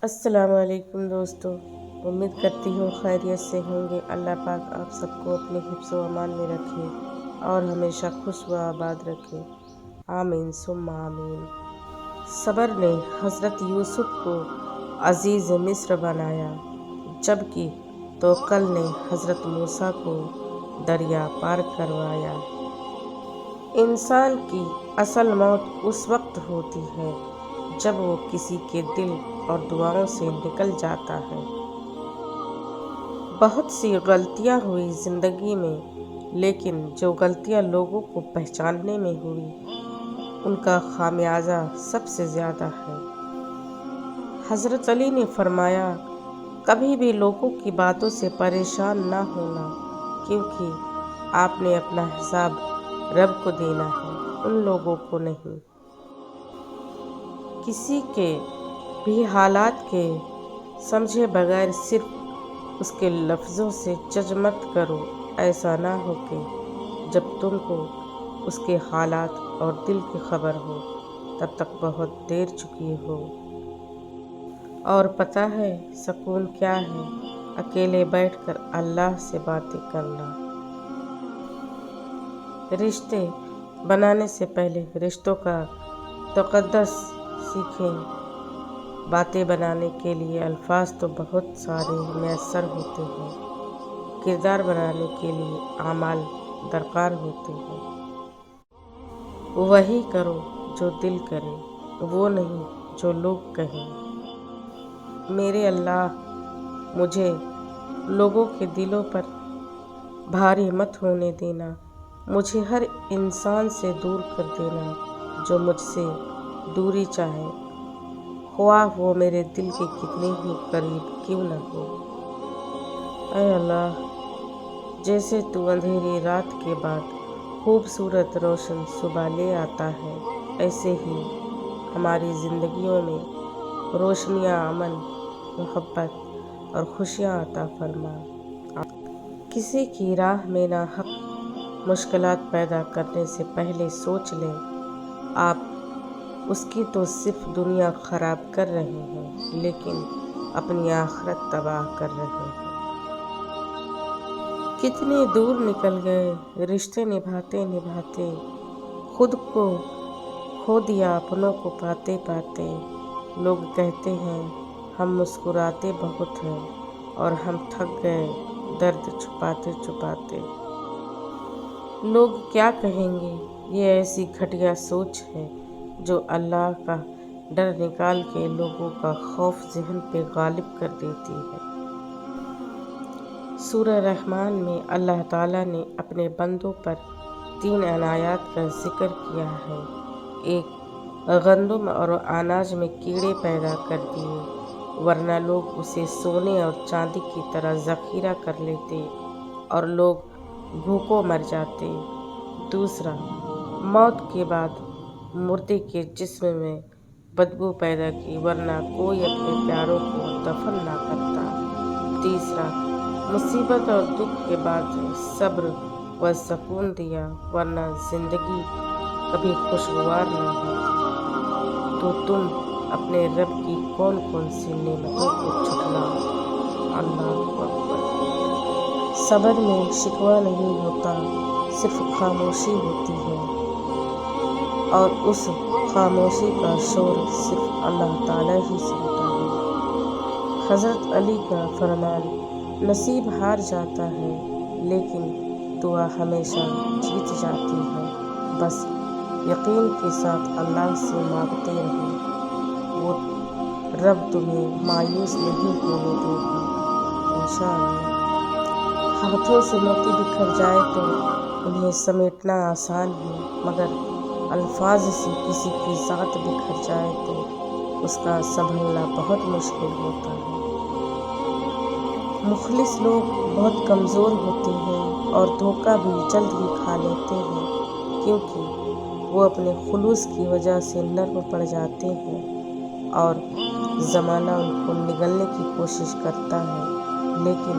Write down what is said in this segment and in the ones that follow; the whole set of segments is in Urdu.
السلام علیکم دوستو، امید کرتی ہوں خیریت سے ہوں گے۔ اللہ پاک آپ سب کو اپنے حفظ و امان میں رکھے اور ہمیشہ خوش و آباد رکھے، آمین ثم آمین۔ صبر نے حضرت یوسف کو عزیز مصر بنایا، جبکہ توکل نے حضرت موسیٰ کو دریا پار کروایا۔ انسان کی اصل موت اس وقت ہوتی ہے جب وہ کسی کے دل اور دعاؤں سے نکل جاتا ہے۔ بہت سی غلطیاں ہوئی زندگی میں، لیکن جو غلطیاں لوگوں کو پہچاننے میں ہوئی، ان کا خمیازہ سب سے زیادہ ہے۔ حضرت علی نے فرمایا، کبھی بھی لوگوں کی باتوں سے پریشان نہ ہونا، کیونکہ آپ نے اپنا حساب رب کو دینا ہے، ان لوگوں کو نہیں۔ کسی کے بھی حالات کے سمجھے بغیر صرف اس کے لفظوں سے جج مت کرو۔ ایسا نہ ہو کہ جب تم کو اس کے حالات اور دل کی خبر ہو، تب تک بہت دیر چکی ہو۔ اور پتہ ہے سکون کیا ہے؟ اکیلے بیٹھ کر اللہ سے باتیں کرنا۔ رشتے بنانے سے پہلے رشتوں کا تقدس سیکھیں۔ باتیں بنانے کے لیے الفاظ تو بہت سارے میسر ہوتے ہیں، کردار بنانے کے لیے اعمال درکار ہوتے ہیں۔ وہی کرو جو دل کرے، وہ نہیں جو لوگ کہیں۔ میرے اللہ، مجھے لوگوں کے دلوں پر بھاری مت ہونے دینا، مجھے ہر انسان سے دور کر دینا جو مجھ سے دوری چاہے، خواہ وہ میرے دل کے کتنے ہی قریب کیوں نہ ہو۔ اے اللہ، جیسے تو اندھیری رات کے بعد خوبصورت روشن صبح لے آتا ہے، ایسے ہی ہماری زندگیوں میں روشنیاں، امن، محبت اور خوشیاں عطا فرما۔ کسی کی راہ میں ناحق مشکلات پیدا کرنے سے پہلے سوچ لیں، آپ اس کی تو صرف دنیا خراب کر رہے ہیں، لیکن اپنی آخرت تباہ کر رہے ہیں۔ کتنی دور نکل گئے رشتے نبھاتے نبھاتے، خود کو کھو دیا اپنوں کو پاتے پاتے۔ لوگ کہتے ہیں ہم مسکراتے بہت ہیں، اور ہم تھک گئے درد چھپاتے چھپاتے۔ لوگ کیا کہیں گے، یہ ایسی گھٹیا سوچ ہے جو اللہ کا ڈر نکال کے لوگوں کا خوف ذہن پہ غالب کر دیتی ہے۔ سورہ رحمن میں اللہ تعالیٰ نے اپنے بندوں پر 3 عنایات کا ذکر کیا ہے۔ ایک، گندم اور اناج میں کیڑے پیدا کر دیے، ورنہ لوگ اسے سونے اور چاندی کی طرح ذخیرہ کر لیتے اور لوگ بھوکوں مر جاتے۔ دوسرا، موت کے بعد مردے کے جسم میں بدبو پیدا کی، ورنہ کوئی اپنے پیاروں کو دفن نہ کرتا۔ تیسرا، مصیبت اور دکھ کے بعد صبر و سکون دیا، ورنہ زندگی کبھی خوشگوار نہ ہوتی۔ تو تم اپنے رب کی کون کون سی نعمتوں کو جھٹلاؤ۔ اللہ اکبر۔ صبر میں شکوہ نہیں ہوتا، صرف خاموشی ہوتی ہے، اور اس خاموشی کا شور صرف اللہ تعالیٰ ہی سنتا ہے۔ حضرت علی کا فرمان، نصیب ہار جاتا ہے لیکن دعا ہمیشہ جیت جاتی ہے۔ بس یقین کے ساتھ اللہ سے مانگتے رہو، وہ رب تمہیں مایوس نہیں ہونے دے گا، انشاءاللہ۔ ہاتھوں سے موتی بکھر جائے تو انہیں سمیٹنا آسان ہے، مگر الفاظ سے کسی کی ذات بکھر جائے تو اس کا سنبھلنا بہت مشکل ہوتا ہے۔ مخلص لوگ بہت کمزور ہوتے ہیں اور دھوکہ بھی جلد ہی کھا لیتے ہیں، کیونکہ وہ اپنے خلوص کی وجہ سے نرم پڑ جاتے ہیں اور زمانہ ان کو نگلنے کی کوشش کرتا ہے، لیکن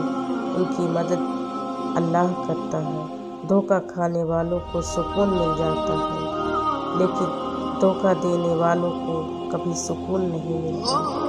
ان کی مدد اللہ کرتا ہے۔ دھوکہ کھانے والوں کو سکون مل جاتا ہے، لیکن دھوکہ دینے والوں کو کبھی سکون نہیں ملتا۔